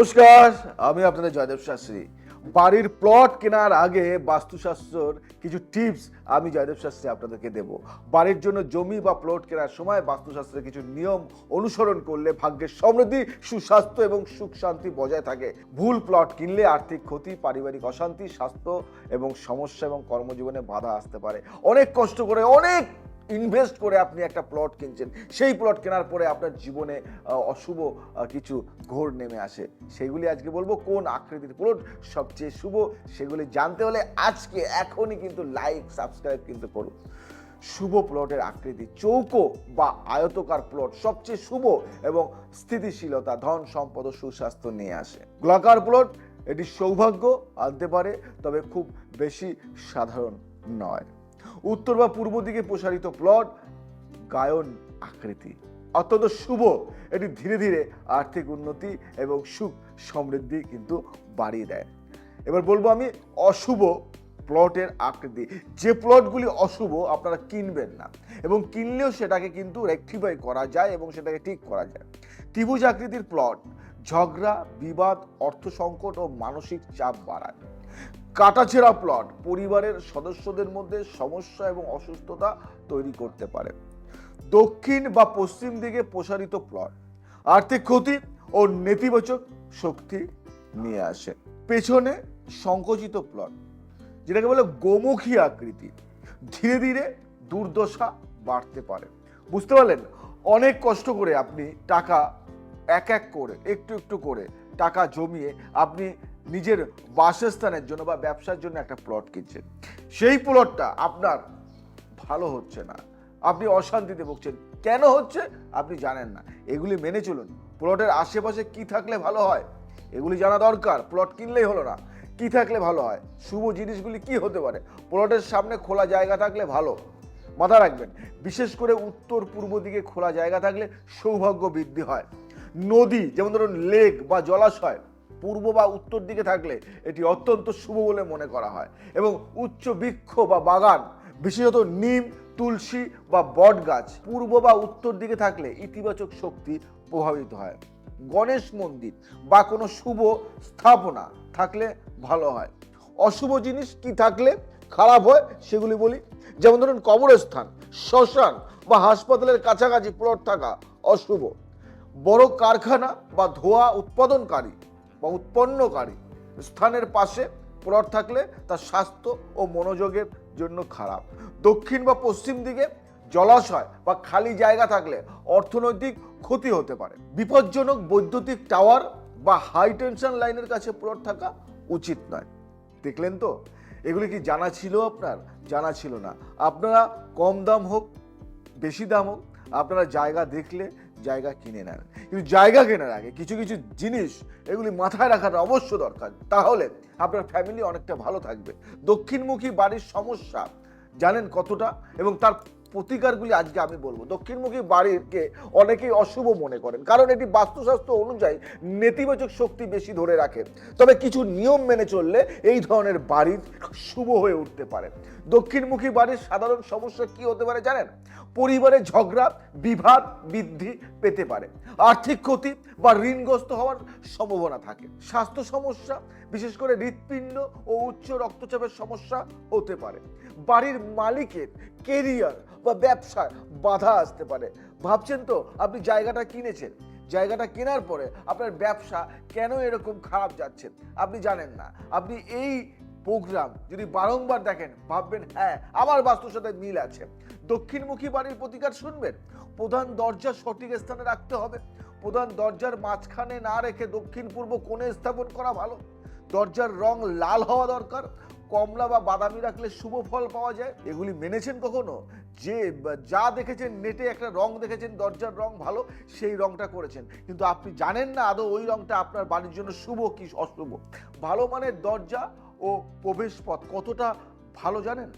নমস্কার, আমি আপনাদের জয়দেব শাস্ত্রী। বাড়ির প্লট কেনার আগে বাস্তুশাস্ত্রর কিছু টিপস আমি জয়দেব শাস্ত্রী আপনাদেরকে দেব। বাড়ির জন্য জমি বা প্লট কেনার সময় বাস্তুশাস্ত্রের কিছু নিয়ম অনুসরণ করলে ভাগ্যের সমৃদ্ধি, সুস্বাস্থ্য এবং সুখ শান্তি বজায় থাকে। ভুল প্লট কিনলে আর্থিক ক্ষতি, পারিবারিক অশান্তি, স্বাস্থ্য এবং সমস্যা এবং কর্মজীবনে বাধা আসতে পারে। অনেক কষ্ট করে, অনেক ইনভেস্ট করে আপনি একটা প্লট কিনছেন, সেই প্লট কেনার পরে আপনার জীবনে অশুভ কিছু ঘোর নেমে আসে। সেগুলি আজকে বলবো কোন আকৃতির প্লট সবচেয়ে শুভ, সেগুলি জানতে হলে আজকে এখনই কিন্তু লাইক সাবস্ক্রাইব কিন্তু করুন। শুভ প্লটের আকৃতি: চৌকো বা আয়তকার প্লট সবচেয়ে শুভ এবং স্থিতিশীলতা, ধন সম্পদ ও সুস্বাস্থ্য নিয়ে আসে। গোলাকার প্লট এটি সৌভাগ্য আনতে পারে, তবে খুব বেশি সাধারণ নয়। উত্তর বা পূর্ব দিকে প্রসারিত প্লট গায়ন আকৃতি অত্যন্ত শুভ, এটি ধীরে ধীরে আর্থিক উন্নতি এবং সুখ সমৃদ্ধি কিন্তু বাড়িয়ে দেয়। এবার বলবো আমি অশুভ প্লটের আকৃতি। যে প্লটগুলি অশুভ আপনারা কিনবেন না, এবং কিনলেও সেটাকে কিন্তু রেকটিফাই করা যায় এবং সেটাকে ঠিক করা যায়। ত্রিভুজ আকৃতির প্লট ঝগড়া, বিবাদ, অর্থ সংকট ও মানসিক চাপ বাড়ায়। কাটাছেঁড়া প্লট পরিবারের সদস্যদের মধ্যে সমস্যা এবং অসুস্থতা তৈরি করতে পারে। দক্ষিণ বা পশ্চিম দিকে প্রসারিত প্লট আর্থিক ক্ষতি ও নেতিবাচক শক্তি নিয়ে আসে। পেছনে সংকুচিত প্লট, যেটাকে বলে গোমুখী আকৃতি, ধীরে ধীরে দুর্দশা বাড়তে পারে। বুঝতে পারলেন? অনেক কষ্ট করে আপনি টাকা এক এক করে, একটু একটু করে টাকা জমিয়ে আপনি নিজের বাসস্থানের জন্য বা ব্যবসার জন্য একটা প্লট কিনছেন, সেই প্লটটা আপনার ভালো হচ্ছে না, আপনি অশান্তিতে ভুগছেন। কেন হচ্ছে আপনি জানেন না। এগুলি মেনে চলুন। প্লটের আশেপাশে কি থাকলে ভালো হয় এগুলি জানা দরকার। প্লট কিনলেই হলো না, কি থাকলে ভালো হয়, শুভ জিনিসগুলি কি হতে পারে। প্লটের সামনে খোলা জায়গা থাকলে ভালো, মাথা রাখবেন। বিশেষ করে উত্তর পূর্ব দিকে খোলা জায়গা থাকলে সৌভাগ্য বৃদ্ধি হয়। নদী, যেমন ধরুন লেক বা জলাশয়, পূর্ব বা উত্তর দিকে থাকলে এটি অত্যন্ত শুভ বলে মনে করা হয়। এবং উচ্চ বৃক্ষ বা বাগান, বিশেষত নিম, তুলসী বা বট গাছ পূর্ব বা উত্তর দিকে থাকলে ইতিবাচক শক্তি প্রভাবিত হয়। গণেশ মন্দির বা কোনো শুভ স্থাপনা থাকলে ভালো হয়। অশুভ জিনিস কি থাকলে খারাপ হয় সেগুলি বলি। যেমন ধরুন কবরস্থান, শ্মশান বা হাসপাতালের কাছাকাছি প্লট থাকা অশুভ। বড় কারখানা বা ধোঁয়া উৎপাদনকারী বা উৎপন্নকারী স্থানের পাশে প্লট থাকলে তার স্বাস্থ্য ও মনোযোগের জন্য খারাপ। দক্ষিণ বা পশ্চিম দিকে জলাশয় বা খালি জায়গা থাকলে অর্থনৈতিক ক্ষতি হতে পারে। বিপজ্জনক বৈদ্যুতিক টাওয়ার বা হাই টেনশন লাইনের কাছে প্লট থাকা উচিত নয়। দেখলেন তো? এগুলি কি জানা ছিল আপনার? জানা ছিল না। আপনারা কম দাম হোক, বেশি দাম হোক, আপনারা জায়গা দেখলে জায়গা কিনে নেন। কিন্তু জায়গা কেনার আগে কিছু কিছু জিনিস এগুলি মাথায় রাখাটা অবশ্য দরকার, তাহলে আপনার ফ্যামিলি অনেকটা ভালো থাকবে। দক্ষিণমুখী বাড়ির সমস্যা জানেন কতটা, এবং তার প্রতিকারগুলি আজকে আমি বলবো। দক্ষিণমুখী বাড়িকে অনেকেই অশুভ মনে করেন, কারণ এটি বাস্তুশাস্ত্র অনুযায়ী নেতিবাচক শক্তি বেশি ধরে রাখে। তবে কিছু নিয়ম মেনে চললে এই ধরনের বাড়ির শুভ হয়ে উঠতে পারে। দক্ষিণমুখী বাড়ির সাধারণ সমস্যা কি হতে পারে জানেন? পরিবারে ঝগড়া, বিবাদ বৃদ্ধি পেতে পারে। আর্থিক ক্ষতি বা ঋণগ্রস্ত হওয়ার সম্ভাবনা থাকে। স্বাস্থ্য সমস্যা, বিশেষ করে হৃৎপিণ্ড ও উচ্চ রক্তচাপের সমস্যা হতে পারে। বাড়ির মালিকের কেরিয়ার বা ব্যবসায় বাধা আসতে পারে। ভাবছেন তো আপনি জায়গাটা কিনেছেন, জায়গাটা কেনার পরে আপনার ব্যবসা কেন এরকম খারাপ যাচ্ছে আপনি জানেন না। আপনি এই প্রোগ্রাম যদি বারংবার দেখেন ভাববেন হ্যাঁ আমার বাস্তুর সাথে মিল আছে। দক্ষিণমুখী বাড়ির প্রতিকার শুনবেন। প্রধান দরজা সঠিক স্থানে রাখতে হবে। প্রধান দরজার মাঝখানে না রেখে দক্ষিণ পূর্ব কোণে স্থাপন করা ভালো। দরজার রং লাল হওয়া দরকার। কমলা বা বাদামি রাখলে শুভ ফল পাওয়া যায়। এগুলি মেনেছেন কখনো? যে যা দেখেছেন নেটে একটা রং দেখেছেন, দরজার রং ভালো, সেই রংটা করেছেন, কিন্তু আপনি জানেন না আদৌ ওই রংটা আপনার বাড়ির জন্য শুভ কি অশুভ। ভালো মানের দরজা ও প্রবেশ পথ কতটা ভালো জানেন?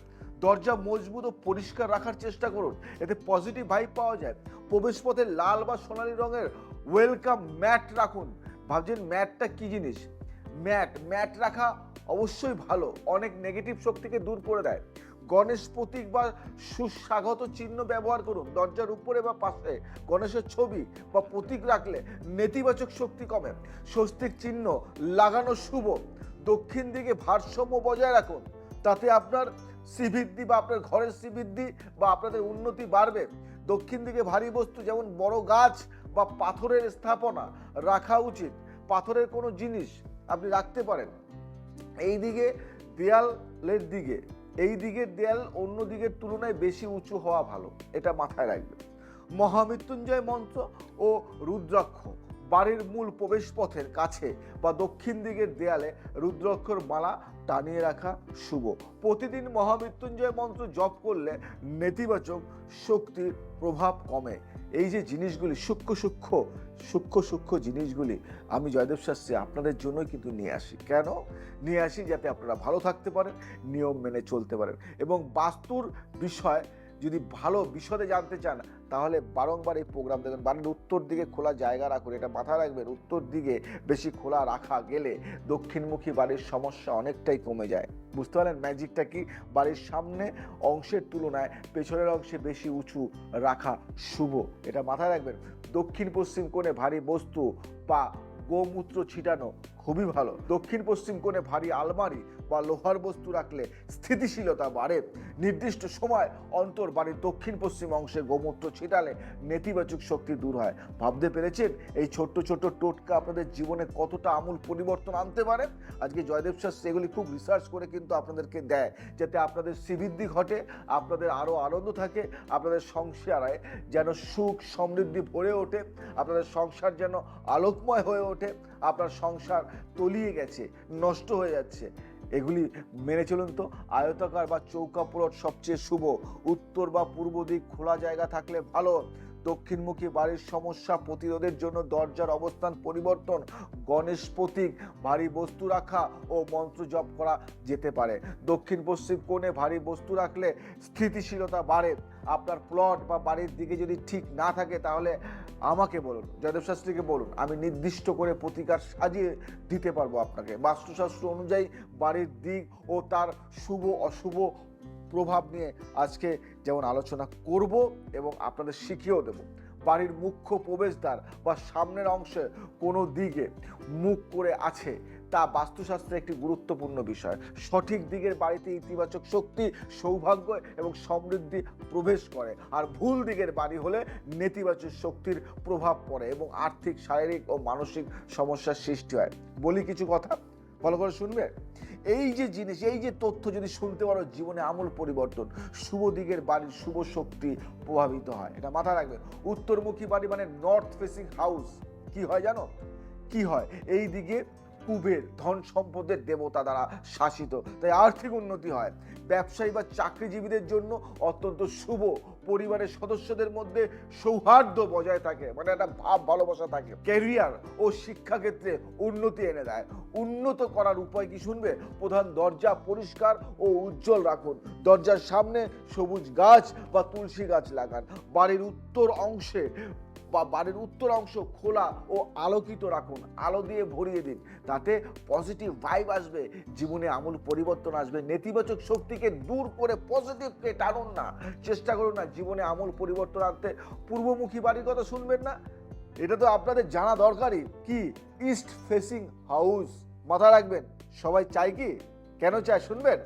দরজা মজবুত ও পরিষ্কার রাখার চেষ্টা করুন, এতে পজিটিভ ভাইব পাওয়া যায়। প্রবেশ পথে লাল বা সোনালী রঙের ওয়েলকাম ম্যাট রাখুন। ভাবছেন ম্যাটটা কি জিনিস? ম্যাট রাখা অবশ্যই ভালো, অনেক নেগেটিভ শক্তিকে দূর করে দেয়। গণেশ প্রতীক বা সুস্বাগত চিহ্ন ব্যবহার করুন। দরজার উপরে বা পাশে গণেশের ছবি বা প্রতীক রাখলে নেতিবাচক শক্তি কমে। স্বস্তিক চিহ্ন লাগানো শুভ। দক্ষিণ দিকে ভারসাম্য বজায় রাখুন, তাতে আপনার শ্রীবৃদ্ধি বা আপনার ঘরের শ্রীবৃদ্ধি বা আপনাদের উন্নতি বাড়বে। দক্ষিণ দিকে ভারী বস্তু যেমন বড় গাছ বা পাথরের স্থাপনা রাখা উচিত। পাথরের কোনো জিনিস আপনি রাখতে পারেন। এই দিকে দেয়ালের দিকে, এই দিকের দেয়াল অন্য দিকের তুলনায় বেশি উঁচু হওয়া ভালো, এটা মাথায় রাখবেন। মহামৃত্যুঞ্জয় মন্ত্র ও রুদ্রাক্ষ বাড়ির মূল প্রবেশ পথের কাছে বা দক্ষিণ দিকের দেয়ালে রুদ্রাক্ষর মালা টানিয়ে রাখা শুভ। প্রতিদিন মহামৃত্যুঞ্জয় মন্ত্র জপ করলে নেতিবাচক শক্তির প্রভাব কমে। এই যে জিনিসগুলি সূক্ষ্ম জিনিসগুলি আমি জয়দেব শাস্ত্রী আপনাদের জন্যই কিন্তু নিয়ে আসি। কেন নিয়ে আসি? যাতে আপনারা ভালো থাকতে পারেন, নিয়ম মেনে চলতে পারেন। এবং বাস্তুর বিষয় যদি ভালো বিশদে জানতে চান তাহলে বারংবার এই প্রোগ্রাম দেখবেন। বাড়ির উত্তর দিকে খোলা জায়গা রাখুন, এটা মাথায় রাখবেন। উত্তর দিকে বেশি খোলা রাখা গেলে দক্ষিণমুখী বাড়ির সমস্যা অনেকটাই কমে যায়। বুঝতে পারলেন ম্যাজিকটা কি? বাড়ির সামনে অংশের তুলনায় পেছনের অংশে বেশি উঁচু রাখা শুভ, এটা মাথায় রাখবেন। দক্ষিণ পশ্চিম কোণে ভারী বস্তু বা গোমূত্র ছিটানো খুবই ভালো। দক্ষিণ পশ্চিম কোণে ভারী আলমারি বা লোহার বস্তু রাখলে স্থিতিশীলতা বাড়ে। নির্দিষ্ট সময় অন্তর বাড়ির দক্ষিণ পশ্চিম অংশে গোমূত্র ছিটালে নেতিবাচক শক্তি দূর হয়। ভাবতে পেরেছেন এই ছোট্ট ছোট্ট টোটকা আপনাদের জীবনে কতটা আমূল পরিবর্তন আনতে পারে? আজকে জয়দেব শাস্ত্রী এগুলি খুব রিসার্চ করে কিন্তু আপনাদেরকে দেয়, যাতে আপনাদের শ্রীবৃদ্ধি ঘটে, আপনাদের আরও আনন্দ থাকে, আপনাদের সংসারে যেন সুখ সমৃদ্ধি ভরে ওঠে, আপনাদের সংসার যেন আলোকময় হয়ে ওঠে। আপনার সংসার তলিয়ে গেছে, নষ্ট হয়ে যাচ্ছে, এগুলি মেনে চলুন তো। আয়তাকার বা চৌকা প্লট সবচেয়ে শুভ। উত্তর বা পূর্ব দিক খোলা জায়গা থাকলে ভালো। দক্ষিণমুখী বাড়ির সমস্যা প্রতিরোধের জন্য দরজার অবস্থান পরিবর্তন, গণেশ প্রতীক, ভারী বস্তু রাখা ও মন্ত্র জপ করা যেতে পারে। দক্ষিণ পশ্চিম কোণে ভারী বস্তু রাখলে স্থিতিশীলতা বাড়ে। আপনার প্লট বা বাড়ির দিকে যদি ঠিক না থাকে তাহলে আমাকে বলুন, জয়দেব শাস্ত্রীকে বলুন, আমি নির্দিষ্ট করে প্রতিকার সাজিয়ে দিতে পারবো আপনাকে। বাস্তুশাস্ত্র অনুযায়ী বাড়ির দিক ও তার শুভ অশুভ প্রভাব নিয়ে আজকে যেমন আলোচনা করব এবং আপনাদের শিখিয়েও দেব। বাড়ির মুখ্য প্রবেশদ্বার বা সামনের অংশে কোনো দিকে মুখ করে আছে তা বাস্তুশাস্ত্রে একটি গুরুত্বপূর্ণ বিষয়। সঠিক দিকের বাড়িতে ইতিবাচক শক্তি, সৌভাগ্য এবং সমৃদ্ধি প্রবেশ করে, আর ভুল দিকের বাড়ি হলে নেতিবাচক শক্তির প্রভাব পড়ে এবং আর্থিক, শারীরিক ও মানসিক সমস্যার সৃষ্টি হয়। বলি কিছু কথা, ভালো করে শুনবে। এই যে জিনিস, এই যে তথ্য যদি শুনতে পারো, জীবনে আমূল পরিবর্তন। শুভ দিকের বাড়ির শুভ শক্তি প্রভাবিত হয়, এটা মাথায় রাখবে। উত্তরমুখী বাড়ি মানে নর্থ ফেসিং হাউস কি হয় জানো? কি হয়? এই দিকে কুবের, ধন সম্পদের দেবতা দ্বারা শাসিত, তাই আর্থিক উন্নতি হয়। ব্যবসায়ী বা চাকরিজীবীদের জন্য অত্যন্ত শুভ। পরিবারের সদস্যদের মধ্যে সৌহার্দ্য বজায় থাকে, মানে একটা ভাব ভালোবাসা থাকে। ক্যারিয়ার ও শিক্ষাক্ষেত্রে উন্নতি এনে দেয়। উন্নত করার উপায় কি শুনবে? প্রধান দরজা পরিষ্কার ও উজ্জ্বল রাখুন। দরজার সামনে সবুজ গাছ বা তুলসী গাছ লাগান। বাড়ির উত্তর অংশ খোলা ও আলোকিত রাখুন, আলো দিয়ে ভরিয়ে দিন, তাতে পজিটিভ ভাইব আসবে, জীবনে আমূল পরিবর্তন আসবে। নেতিবাচক শক্তিকে দূর করে পজিটিভকে টানুন না, চেষ্টা করুন না জীবনে আমূল পরিবর্তন আনতে। পূর্বমুখী বাড়ির কথা শুনবেন না? এটা তো আপনাদের জানা দরকারই। কি? ইস্ট ফেসিং হাউস, মাথা রাখবেন। সবাই চায় কি? কেন চায় শুনবেন?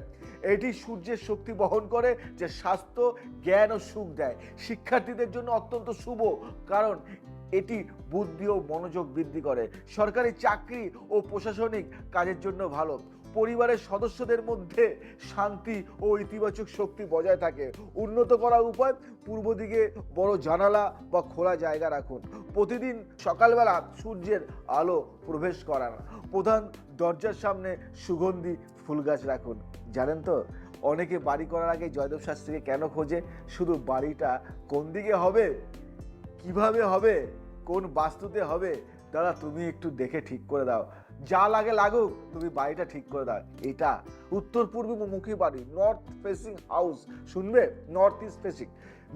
এটি সূর্যের শক্তি বহন করে, যে স্বাস্থ্য, জ্ঞান ও সুখ দেয়। শিক্ষার্থীদের জন্য অত্যন্ত শুভ, কারণ এটি বুদ্ধি ও মনোযোগ বৃদ্ধি করে। সরকারি চাকরি ও প্রশাসনিক কাজের জন্য ভালো। পরিবারের সদস্যদের মধ্যে শান্তি ও ইতিবাচক শক্তি বজায় থাকে। উন্নত করার উপায়: পূর্ব দিকে বড় জানালা বা খোলা জায়গা রাখুন। প্রতিদিন সকালবেলা সূর্যের আলো প্রবেশ করান। প্রধান দরজার সামনে সুগন্ধি ফুল গাছ রাখুন। জানেন তো, অনেকে বাড়ি করার আগে জয়দেব শাস্ত্রীকে কেন খোঁজে? শুধু বাড়িটা কোন দিকে হবে, কিভাবে হবে, কোন বাস্তুতে হবে, দাদা তুমি একটু দেখে ঠিক করে দাও, যা লাগে লাগুক, তুমি বাড়িটা ঠিক করে দাও। এটা উত্তর পূর্ব মুখী বাড়ি, নর্থ ফেসিং হাউস শুনবে, north east facing.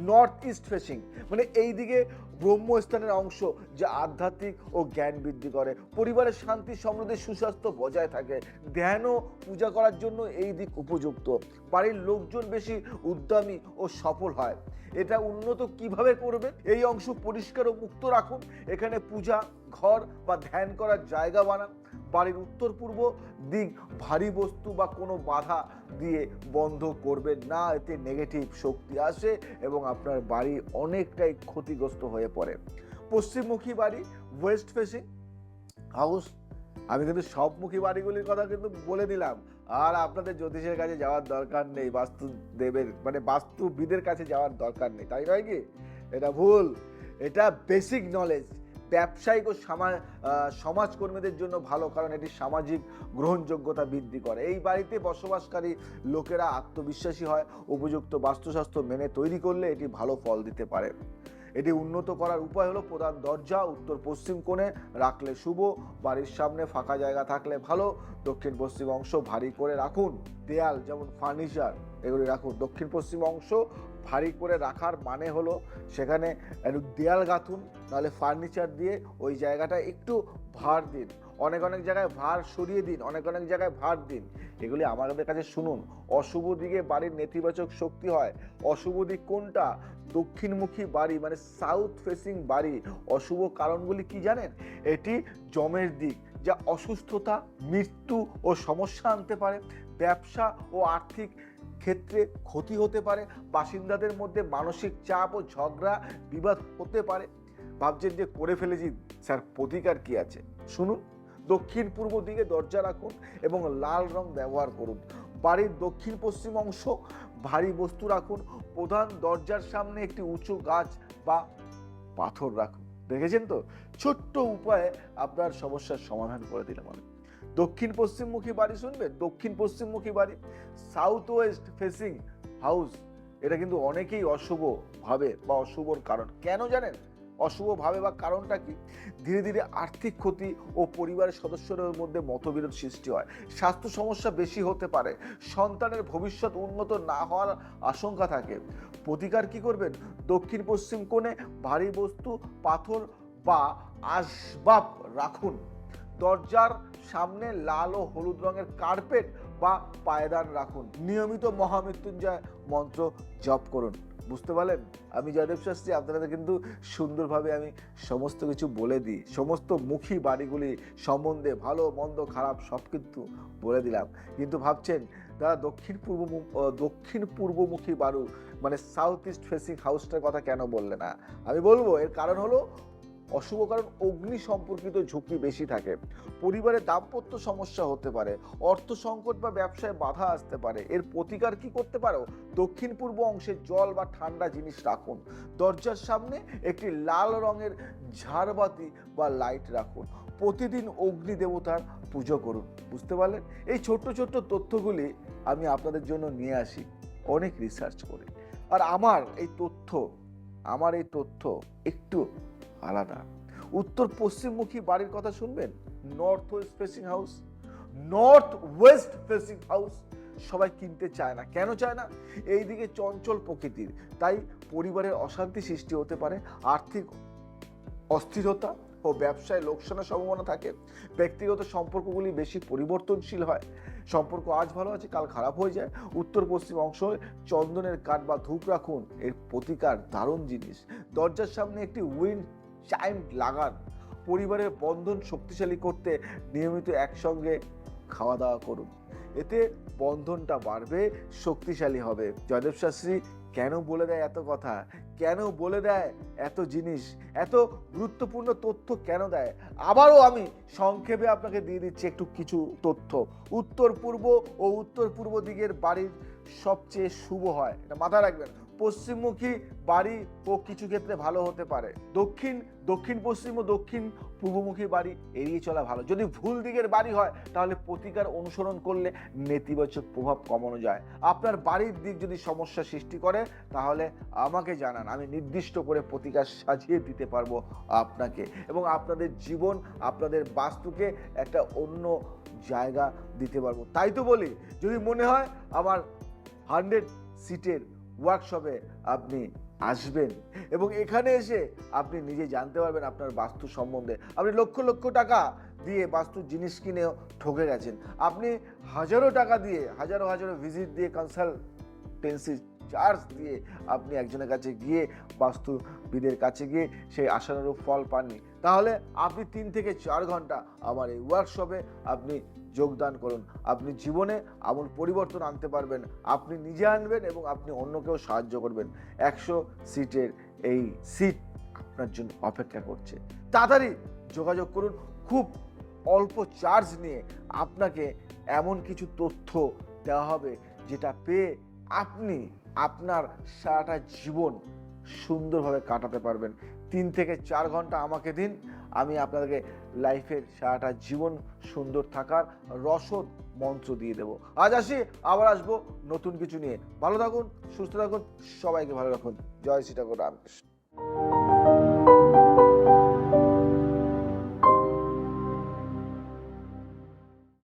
North east facing, মানে এই দিকে ব্রহ্মস্থানের অংশ, যা আধ্যাত্মিক ও জ্ঞান বৃদ্ধি করে, পরিবারের শান্তি সমৃদ্ধি সুস্বাস্থ্য বজায় থাকে, ধ্যান ও পূজা করার জন্য এই দিক উপযুক্ত। বাড়ির লোকজন বেশি উদ্যমী ও সফল হয়। এটা উন্নত কিভাবে করবে? এই অংশ পরিষ্কার ও মুক্ত রাখুন, এখানে পূজা ঘর বা ধ্যান করার জায়গা বানান। বাড়ির উত্তর পূর্ব দিক ভারী বস্তু বা কোনো বাধা দিয়ে বন্ধ করবেন না, এতে নেগেটিভ শক্তি আসে এবং আপনার বাড়ি অনেকটাই ক্ষতিগ্রস্ত হয়ে পড়ে। পশ্চিমমুখী বাড়ি, ওয়েস্ট ফেসিং হাউস, আমি কিন্তু সবমুখী বাড়িগুলির কথা কিন্তু বলে দিলাম, আর আপনাদের জ্যোতিষের কাছে যাওয়ার দরকার নেই, বাস্তুদেবের মানে বাস্তুবিদের কাছে যাওয়ার দরকার নেই, তাই নয় কি? এটা ভুল, এটা বেসিক নলেজ। ব্যবসায়িক ও সমাজকর্মীদের জন্য ভালো, কারণ এটি সামাজিক গ্রহণযোগ্যতা বৃদ্ধি করে। এই বাড়িতে বসবাসকারী লোকেরা আত্মবিশ্বাসী হয়। উপযুক্ত বাস্তুশাস্ত্র মেনে তৈরি করলে এটি ভালো ফল দিতে পারে। এটি উন্নত করার উপায় হলো প্রধান দরজা উত্তর পশ্চিম কোণে রাখলে শুভ, বাড়ির সামনে ফাঁকা জায়গা থাকলে ভালো, দক্ষিণ পশ্চিম অংশ ভারী করে রাখুন। দেয়াল যেমন ফার্নিচার এগুলি রাখুন। দক্ষিণ পশ্চিম অংশ ভারী করে রাখার মানে হলো সেখানে একটু দেয়াল গাঁথুন, নাহলে ফার্নিচার দিয়ে ওই জায়গাটা একটু ভার দিন, অনেক জায়গায় ভার সরিয়ে দিন, অনেক জায়গায় ভার দিন। এগুলি আমাদের কাছে শুনুন। অশুভ দিকে বাড়ির নেতিবাচক শক্তি হয়। অশুভ দিক কোনটা? দক্ষিণমুখী বাড়ি মানে সাউথ ফেসিং বাড়ি। অশুভ কারণগুলি কি জানেন? এটি জমের দিক, যা অসুস্থতা, মৃত্যু ও সমস্যা আনতে পারে। ব্যবসা ও আর্থিক ক্ষেত্রে ক্ষতি হতে পারে। বাসিন্দাদের মধ্যে মানসিক চাপ ও ঝগড়া বিবাদ হতে পারে। ভাবছেন যে করে ফেলেছি স্যার, প্রতিকার কি আছে? শুনুন। দক্ষিণ পূর্ব দিকে দরজা রাখুন এবং লাল রং ব্যবহার করুন। বাড়ির দক্ষিণ পশ্চিম অংশ ভারী বস্তু রাখুন। প্রধান দরজার সামনে একটি উঁচু গাছ বা পাথর রাখুন। দেখেছেন তো, ছোট্ট উপায়ে আপনার সমস্যার সমাধান করে দিলাম আমি। দক্ষিণ পশ্চিমমুখী বাড়ি শুনবেন, দক্ষিণ পশ্চিমমুখী বাড়ি সাউথ ওয়েস্ট ফেসিং হাউস, এটা কিন্তু অনেকেই অশুভ ভাবে বা অশুভর কারণ। কেন জানেন অশুভ ভাবে বা কারণটা কি? ধীরে ধীরে আর্থিক ক্ষতি ও পরিবারের সদস্যদের মধ্যে মতবিরোধ সৃষ্টি হয়। স্বাস্থ্য সমস্যা বেশি হতে পারে। সন্তানের ভবিষ্যৎ উন্নত না হওয়ার আশঙ্কা থাকে। প্রতিকার কি করবেন? দক্ষিণ পশ্চিম কোণে ভারী বস্তু, পাথর বা আসবাব রাখুন। দরজার সামনে লাল ও হলুদ রঙের কার্পেট বা পায়দান রাখুন। নিয়মিত মহামৃত্যুঞ্জয় মন্ত্র জপ করুন। বুঝতে পারলেন? আমি জয়দেব শাস্ত্রী, আপনাদের কিন্তু সুন্দরভাবে আমি সমস্ত কিছু বলে দিই। সমস্ত মুখী বাড়িগুলি সম্বন্ধে ভালো মন্দ খারাপ সব কিন্তু বলে দিলাম। কিন্তু ভাবছেন তারা দক্ষিণ পূর্বমুখী বাড়ি মানে সাউথ ইস্ট ফেসিং হাউসটার কথা কেন বললে না? আমি বলবো এর কারণ হলো অশুভ কারণ অগ্নি সম্পর্কিত ঝুঁকি বেশি থাকে। পরিবারে দাম্পত্য সমস্যা হতে পারে। অর্থ সংকট বা ব্যবসায় বাধা আসতে পারে। এর প্রতিকার কি করতে পারো? দক্ষিণ পূর্ব অংশে জল বা ঠান্ডা জিনিস রাখুন। দরজার সামনে একটি লাল রঙের ঝাড়বাতি বা লাইট রাখুন। প্রতিদিন অগ্নি দেবতার পুজো করুন। বুঝতে পারলেন? এই ছোট্ট ছোট্ট তথ্যগুলি আমি আপনাদের জন্য নিয়ে আসি অনেক রিসার্চ করে। আর আমার এই তথ্য একটু আলাদা। উত্তর পশ্চিমমুখী বাড়ির কথা শুনবেন, north West facing house. North West facing house সবাই কিনতে চায় না। কেন চায় না? এই দিকে চঞ্চল প্রকৃতির, তাই পরিবারের অশান্তি সৃষ্টি হতে পারে। আর্থিক অস্থিরতা ও ব্যবসায় লোকসানের সম্ভাবনা থাকে। ব্যক্তিগত সম্পর্কগুলি বেশি পরিবর্তনশীল হয়। সম্পর্ক আজ ভালো আছে কাল খারাপ হয়ে যায়। উত্তর পশ্চিম অংশে চন্দনের কাঠ বা ধূপ রাখুন। এর প্রতিকার দারুণ জিনিস। দরজার সামনে একটি উইন্ড চাইম লাগান। পরিবারের বন্ধন শক্তিশালী করতে নিয়মিত একসঙ্গে খাওয়া দাওয়া করুন। এতে বন্ধনটা বাড়বে, শক্তিশালী হবে। জয়দেব শাস্ত্রী কেন বলে দেয় এত কথা, কেন বলে দেয় এত জিনিস, এত গুরুত্বপূর্ণ তথ্য কেন দেয়? আবারও আমি সংক্ষেপে আপনাকে দিয়ে দিচ্ছি একটু কিছু তথ্য। উত্তর পূর্ব ও উত্তর পূর্ব দিকের বাড়ির সবচেয়ে শুভ হয়, এটা মাথায় রাখবেন। পশ্চিমমুখী বাড়ি ও কিছু ক্ষেত্রে ভালো হতে পারে। দক্ষিণ পশ্চিম ও দক্ষিণ পূর্বমুখী বাড়ি এড়িয়ে চলা ভালো। যদি ভুল দিকের বাড়ি হয় তাহলে প্রতিকার অনুসরণ করলে নেতিবাচক প্রভাব কমানো যায়। আপনার বাড়ির দিক যদি সমস্যা সৃষ্টি করে তাহলে আমাকে জানান, আমি নির্দিষ্ট করে প্রতিকার সাজিয়ে দিতে পারবো আপনাকে, এবং আপনাদের জীবন আপনাদের বাস্তুকে একটা অন্য জায়গা দিতে পারবো। তাই তো বলি, যদি মনে হয় আমার 100 সিটের ওয়ার্কশপে আপনি আসবেন এবং এখানে এসে আপনি নিজে জানতে পারবেন আপনার বাস্তু সম্বন্ধে। আপনি লক্ষ লক্ষ টাকা দিয়ে বাস্তুর জিনিস কিনেও ঠকে গেছেন। আপনি হাজারো টাকা দিয়ে হাজারো হাজারো ভিজিট দিয়ে কনসালটেন্সি চার্জ দিয়ে আপনি একজনের কাছে গিয়ে বাস্তুবিদের কাছে গিয়ে সেই আশানুরূপ ফল পাননি। তাহলে আপনি 3 থেকে 4 ঘন্টা আমার এই ওয়ার্কশপে আপনি যোগদান করুন। আপনি জীবনে আমূল পরিবর্তন আনতে পারবেন। আপনি নিজে আনবেন এবং আপনি অন্যকেও সাহায্য করবেন। 100 সিটের এই সিট আপনার জন্য অপেক্ষা করছে। তাড়াতাড়ি যোগাযোগ করুন। খুব অল্প চার্জ নিয়ে আপনাকে এমন কিছু তথ্য দেওয়া হবে যেটা পেয়ে আপনি আপনার সারাটা জীবন সুন্দরভাবে কাটাতে পারবেন। 3 থেকে 4 ঘন্টা আমাকে দিন, আমি আপনাদেরকে লাইফের সারাটা জীবন সুন্দর থাকার রসদ মন্ত্র দিয়ে দেব। আজ আসি, আবার আসবো নতুন কিছু নিয়ে। ভালো থাকুন, সুস্থ থাকুন, সবাইকে ভালো রাখুন। জয় শ্রী ঠাকুর রামকৃষ্ণ।